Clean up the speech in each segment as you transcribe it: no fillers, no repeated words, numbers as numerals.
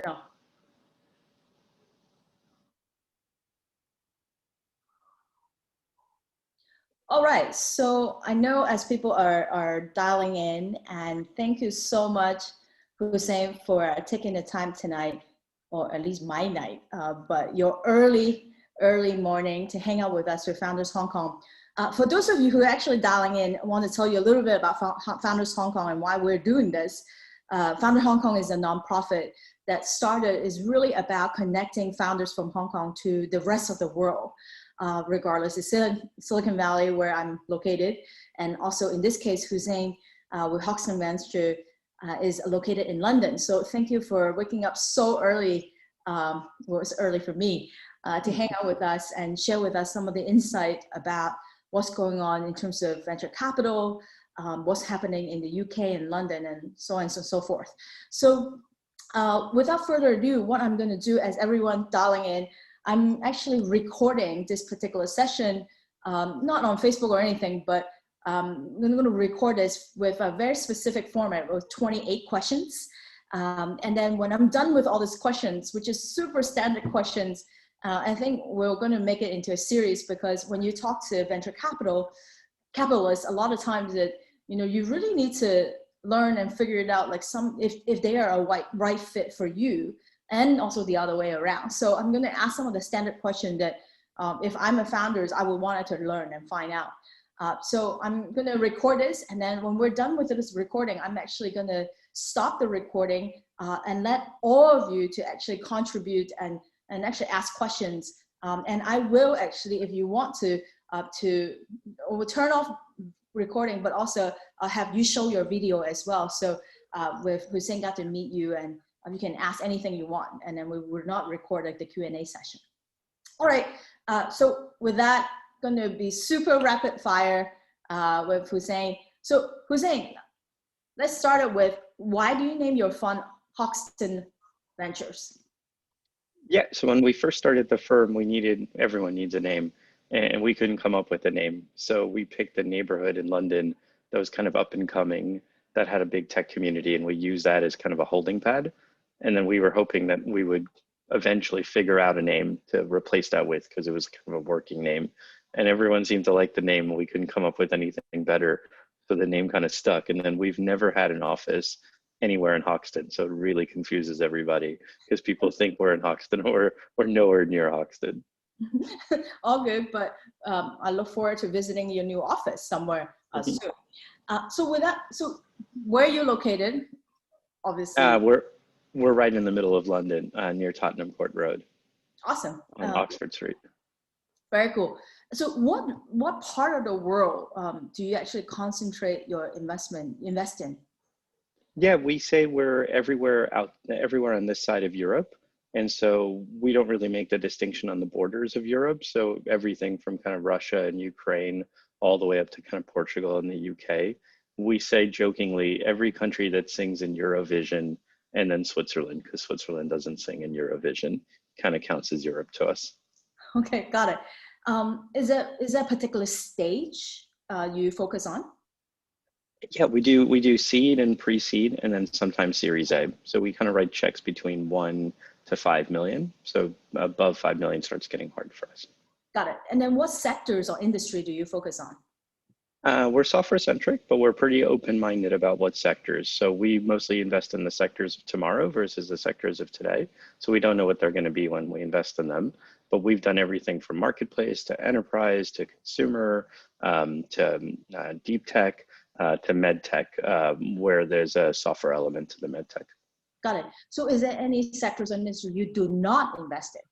No. All right, so I know as people are dialing in, and thank you so much, Hussein, for taking the time tonight, or at least my night, but your early morning to hang out with us with Founders Hong Kong. For those of you who are actually dialing in, I want to tell you a little bit about Founders Hong Kong and why we're doing this. Founder Hong Kong is a nonprofit that is really about connecting founders from Hong Kong to the rest of the world. Regardless, it's Silicon Valley where I'm located, and also in this case, Hussein with Hoxton Ventures is located in London. So thank you for waking up so early, well, it's early for me, to hang out with us and share with us some of the insight about what's going on in terms of venture capital, what's happening in the UK and London, and so on and so forth. So without further ado, what I'm going to do as everyone dialing in, I'm actually recording this particular session, not on Facebook or anything, but I'm going to record this with a very specific format with 28 questions. And then when I'm done with all these questions, which is super standard questions, I think we're going to make it into a series, because when you talk to venture capitalists, a lot of times that, you really need to learn and figure it out, like if they are a right fit for you, and also the other way around. So I'm going to ask some of the standard questions that if I'm a founder, I would want to learn and find out. So I'm going to record this, and then when we're done with this recording, I'm actually going to stop the recording and let all of you to actually contribute and actually ask questions. And I will actually, if you want to we'll turn off recording, but also have you show your video as well. So with Hussein got to meet you, and you can ask anything you want, and then we will not record like the Q&A session. All right, so with that, going to be super rapid fire with Hussein. So Hussein, let's start it with, why do you name your fund Hoxton Ventures? Yeah, so when we first started the firm, everyone needs a name, and we couldn't come up with a name. So we picked a neighborhood in London that was kind of up and coming, that had a big tech community, and we used that as kind of a holding pad. And then we were hoping that we would eventually figure out a name to replace that with, because it was kind of a working name. And everyone seemed to like the name, and we couldn't come up with anything better. So the name kind of stuck. And then we've never had an office anywhere in Hoxton. So it really confuses everybody, because people think we're in Hoxton, or we're nowhere near Hoxton. All good, but I look forward to visiting your new office somewhere soon. So with that, so where are you located? Obviously. We're right in the middle of London, near Tottenham Court Road. Awesome. On Oxford Street. Very cool. So what part of the world do you actually concentrate your invest in? Yeah, we say we're everywhere on this side of Europe. And so we don't really make the distinction on the borders of Europe. So everything from kind of Russia and Ukraine all the way up to kind of Portugal and the UK. We say jokingly, every country that sings in Eurovision, and then Switzerland, because Switzerland doesn't sing in Eurovision, kind of counts as Europe to us. Okay, got it. Is there a particular stage you focus on? Yeah, we do seed and pre-seed, and then sometimes Series A. So we kind of write checks between 1 to 5 million. So above 5 million starts getting hard for us. Got it. And then what sectors or industry do you focus on? We're software centric, but we're pretty open-minded about what sectors. So we mostly invest in the sectors of tomorrow versus the sectors of today. So we don't know what they're going to be when we invest in them. But we've done everything from marketplace to enterprise to consumer to deep tech to med tech, where there's a software element to the med tech. Got it. So is there any sectors or industry you do not invest in?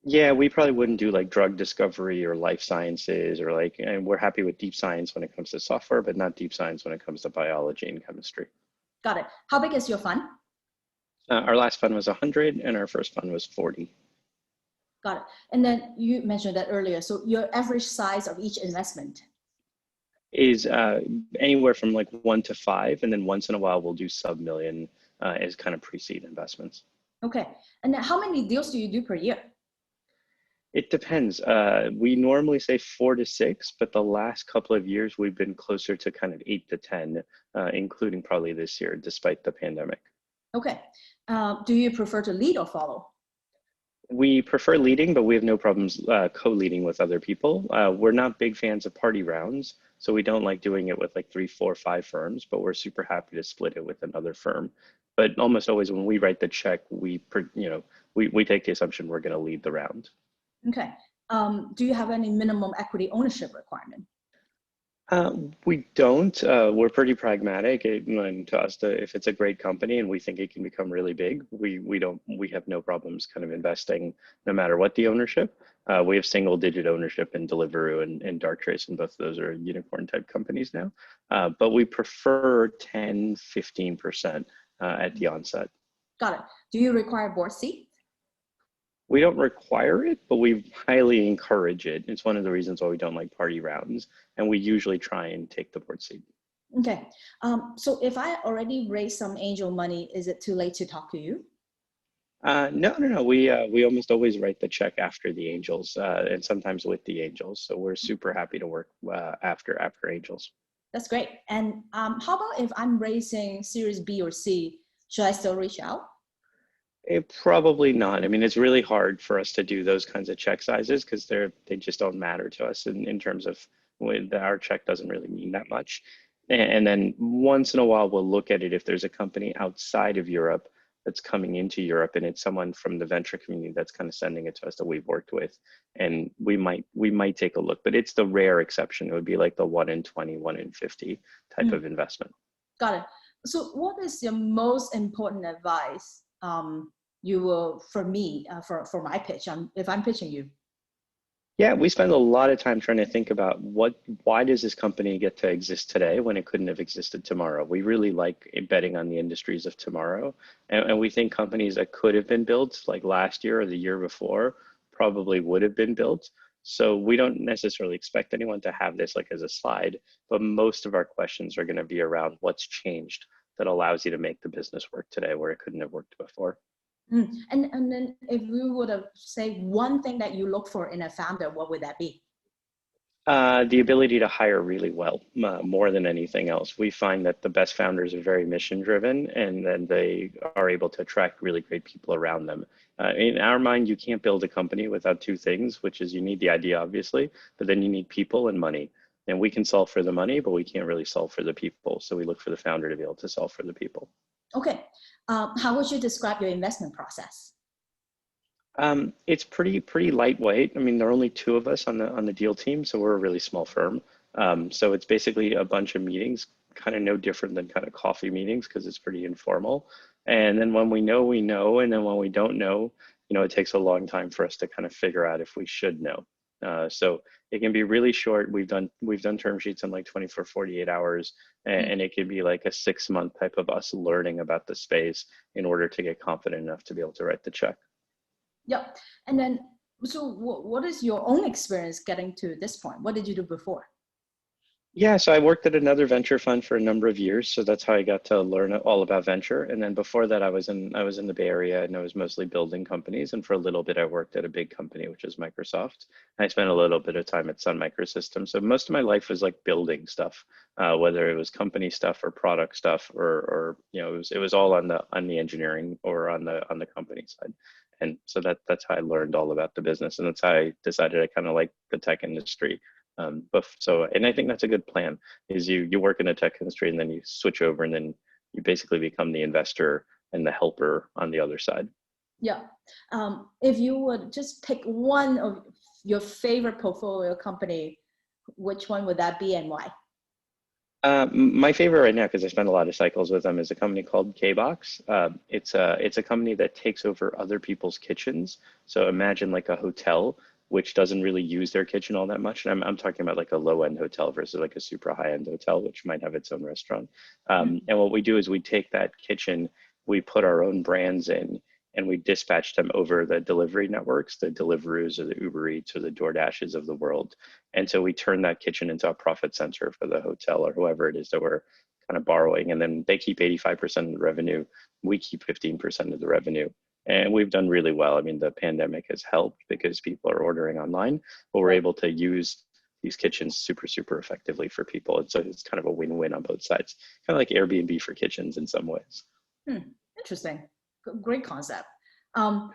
Yeah, we probably wouldn't do like drug discovery or life sciences, or and we're happy with deep science when it comes to software, but not deep science when it comes to biology and chemistry. Got it. How big is your fund? Our last fund was 100 and our first fund was 40. Got it. And then you mentioned that earlier. So your average size of each investment is anywhere from like 1 to 5. And then once in a while, we'll do sub-million as kind of pre-seed investments. Okay. And then how many deals do you do per year? It depends. We normally say 4 to 6, but the last couple of years we've been closer to kind of 8 to 10, including probably this year, despite the pandemic. Okay. Do you prefer to lead or follow? We prefer leading, but we have no problems co-leading with other people. We're not big fans of party rounds, so we don't like doing it with like three, four, five firms, but we're super happy to split it with another firm. But almost always when we write the check, we take the assumption we're going to lead the round. Okay. Do you have any minimum equity ownership requirement? We don't. We're pretty pragmatic. And to us, if it's a great company and we think it can become really big, we don't. We have no problems kind of investing, no matter what the ownership. We have single-digit ownership in Deliveroo and Darktrace, and both of those are unicorn type companies now. But we prefer 10, 15% at the onset. Got it. Do you require board seat? We don't require it, but we highly encourage it. It's one of the reasons why we don't like party rounds, and we usually try and take the board seat. Okay. So if I already raised some angel money, is it too late to talk to you? No. We almost always write the check after the angels, and sometimes with the angels. So we're super happy to work after angels. That's great. And how about if I'm raising Series B or C? Should I still reach out? Probably not. I mean, it's really hard for us to do those kinds of check sizes because they just don't matter to us in terms of when our check doesn't really mean that much. And then once in a while, we'll look at it if there's a company outside of Europe that's coming into Europe and it's someone from the venture community that's kind of sending it to us that we've worked with, and we might take a look. But it's the rare exception. It would be like the 1 in 20, 1 in 50 type of investment. Got it. So what is your most important advice you will, for me, for my pitch, if I'm pitching you? Yeah, we spend a lot of time trying to think about why does this company get to exist today when it couldn't have existed tomorrow? We really like betting on the industries of tomorrow. And we think companies that could have been built like last year or the year before probably would have been built. So we don't necessarily expect anyone to have this like as a slide, but most of our questions are going to be around what's changed that allows you to make the business work today where it couldn't have worked before. And then if we would have say one thing that you look for in a founder, what would that be? The ability to hire really well, more than anything else. We find that the best founders are very mission driven and then they are able to attract really great people around them. In our mind, you can't build a company without two things, which is you need the idea, obviously, but then you need people and money. And we can solve for the money, but we can't really solve for the people. So we look for the founder to be able to solve for the people. Okay. How would you describe your investment process? It's pretty lightweight. I mean, there are only two of us on the deal team, so we're a really small firm. So it's basically a bunch of meetings, kind of no different than kind of coffee meetings because it's pretty informal. And then when we know, and then when we don't know, it takes a long time for us to kind of figure out if we should know. So it can be really short. We've done term sheets in like 24, 48 hours, and it can be like a 6-month type of us learning about the space in order to get confident enough to be able to write the check. Yep. And then, so what is your own experience getting to this point? What did you do before? Yeah, so I worked at another venture fund for a number of years, so that's how I got to learn all about venture. And then before that, I was in the Bay Area, and I was mostly building companies. And for a little bit, I worked at a big company, which is Microsoft. I spent a little bit of time at Sun Microsystems. So most of my life was like building stuff, whether it was company stuff or product stuff, or it was all on the engineering or on the company side. And so that's how I learned all about the business, and that's how I decided I kind of like the tech industry. And I think that's a good plan is you work in the tech industry and then you switch over and then you basically become the investor and the helper on the other side. Yeah. If you would just pick one of your favorite portfolio company, which one would that be and why? My favorite right now, because I spend a lot of cycles with them, is a company called Kbox. It's a company that takes over other people's kitchens. So imagine like a hotel, which doesn't really use their kitchen all that much. And I'm talking about like a low end hotel versus like a super high end hotel, which might have its own restaurant. And what we do is we take that kitchen, we put our own brands in, and we dispatch them over the delivery networks, the Deliveroos or the Uber Eats or the DoorDashes of the world. And so we turn that kitchen into a profit center for the hotel or whoever it is that we're kind of borrowing. And then they keep 85% of the revenue. We keep 15% of the revenue. And we've done really well. I mean, the pandemic has helped because people are ordering online, but we're able to use these kitchens super, super effectively for people. And so it's kind of a win-win on both sides, kind of like Airbnb for kitchens in some ways. Interesting. Great concept. Um,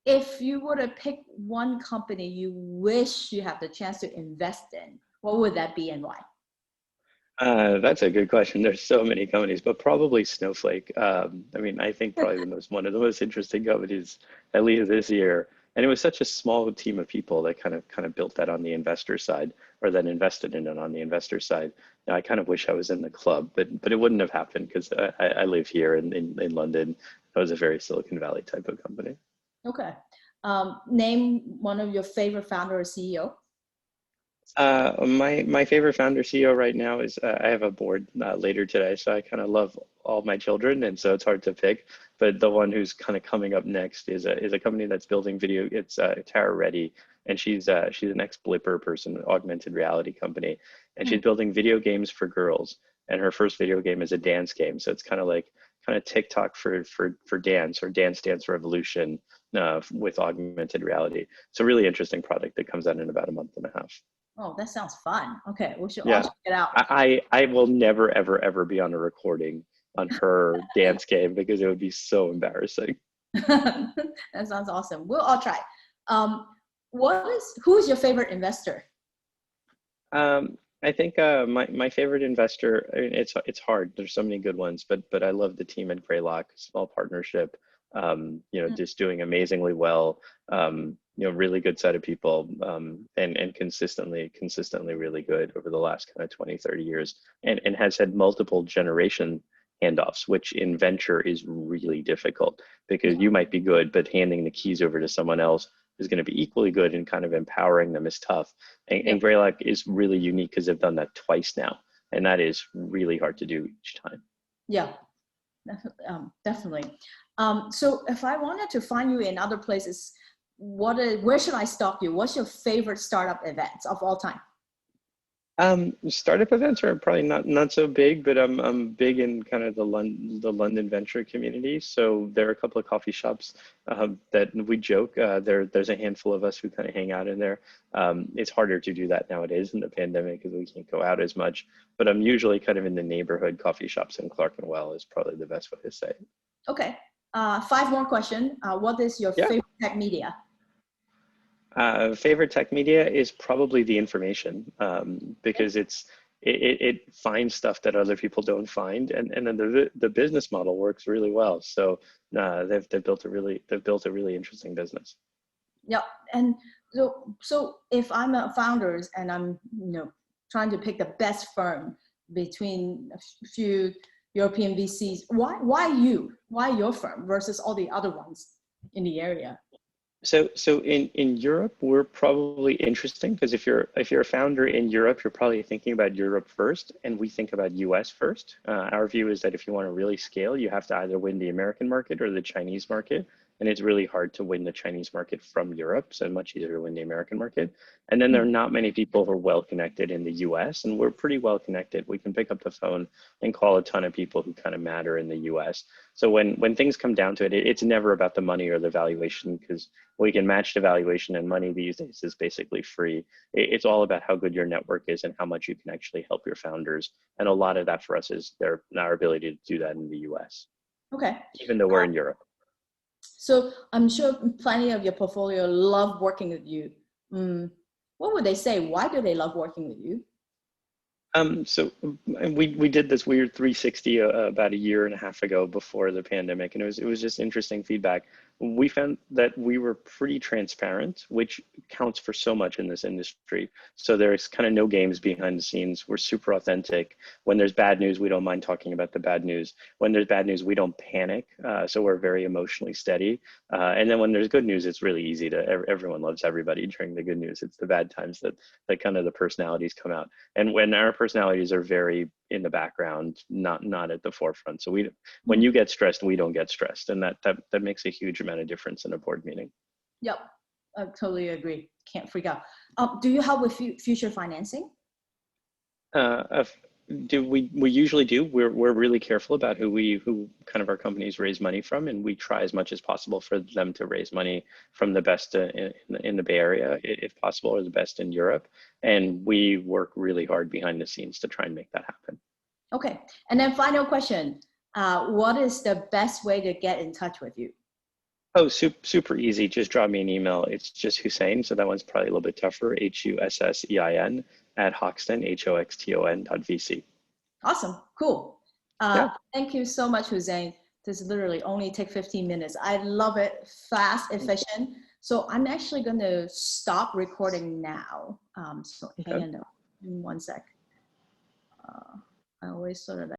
if you were to pick one company you wish you have the chance to invest in, what would that be and why? That's a good question. There's so many companies, but probably Snowflake. I mean, I think probably one of the most interesting companies, at least this year. And it was such a small team of people that kind of built that on the investor side, or then invested in it on the investor side. Now, I kind of wish I was in the club, but it wouldn't have happened because I live here in London. It was a very Silicon Valley type of company. Okay. Name one of your favorite founder or CEO. My favorite founder CEO right now is I have a board later today, so I kind of love all my children, and so it's hard to pick. But the one who's kind of coming up next is a company that's building video. It's Tara Reddy, and she's an ex-Blipper person, augmented reality company, and she's building video games for girls. And her first video game is a dance game, so it's kind of TikTok for dance, or Dance Revolution with augmented reality. It's a really interesting product that comes out in about a month and a half. Oh, that sounds fun. Okay, we should all Yeah, check it out. I will never ever ever be on a recording on her dance game because it would be so embarrassing. That sounds awesome. We'll all try. Um, who's your favorite investor? I think my favorite investor. I mean, it's hard. There's so many good ones, but I love the team at Greylock, small partnership. Just doing amazingly well. Really good set of people, and consistently really good over the last kind of 20, 30 years, and has had multiple generation handoffs, which in venture is really difficult because you might be good, but handing the keys over to someone else is going to be equally good, and kind of empowering them is tough. And Greylock is really unique because they've done that twice now, and that is really hard to do each time. Yeah, definitely. So if I wanted to find you in other places, where should I stalk you? What's your favorite startup events of all time? Startup events are probably not so big, but I'm big in kind of the London venture community. So there are a couple of coffee shops that we joke. There's a handful of us who kind of hang out in there. It's harder to do that nowadays in the pandemic because we can't go out as much. But I'm usually kind of in the neighborhood coffee shops in Clerkenwell is probably the best way to say it. Okay. 5 more questions. What is your favorite tech media? Favorite tech media is probably the information, because it finds stuff that other people don't find, and then the business model works really well. So they've built a really interesting business. Yeah, and so if I'm a founders and I'm trying to pick the best firm between a few European VCs, why you? Why your firm versus all the other ones in the area? So in Europe, we're probably interesting because if you're a founder in Europe, you're probably thinking about Europe first, and we think about US first. Our view is that if you want to really scale, you have to either win the American market or the Chinese market, and it's really hard to win the Chinese market from Europe, so much easier to win the American market. And then there are not many people who are well connected in the US, and we're pretty well connected. We can pick up the phone and call a ton of people who kind of matter in the US. So when things come down to it, it's never about the money or the valuation, because we can match the valuation, and money these days is basically free. It's all about how good your network is and how much you can actually help your founders. And a lot of that for us is our ability to do that in the US. Okay. Even though we're in Europe. So I'm sure plenty of your portfolio love working with you. What would they say? Why do they love working with you? So we did this weird 360 about a year and a half ago before the pandemic, and it was just interesting feedback. We found that we were pretty transparent, which counts for so much in this industry. So there's kind of no games behind the scenes. We're super authentic. When there's bad news, we don't mind talking about the bad news. When there's bad news, we don't panic. So we're very emotionally steady. And then when there's good news, it's really easy everyone loves everybody during the good news. It's the bad times that kind of the personalities come out. And when our personalities are very in the background, not at the forefront. So when you get stressed, we don't get stressed, and that makes a huge amount of difference in a board meeting. Yep, I totally agree. Can't freak out. Do you help with future financing? We usually do. We're really careful about who kind of our companies raise money from, and we try as much as possible for them to raise money from the best in the Bay Area, if possible, or the best in Europe. And we work really hard behind the scenes to try and make that happen. Okay, and then final question. what is the best way to get in touch with you? Oh, super easy. Just drop me an email. It's just Hussein. So that one's probably a little bit tougher. HUSSEIN at Hoxton, HOXTON.VC. Awesome. Cool. Yeah. Thank you so much, Hussein. This literally only take 15 minutes. I love it. Fast, efficient. So I'm actually going to stop recording now. So hang Okay. on 1 sec. I always sort of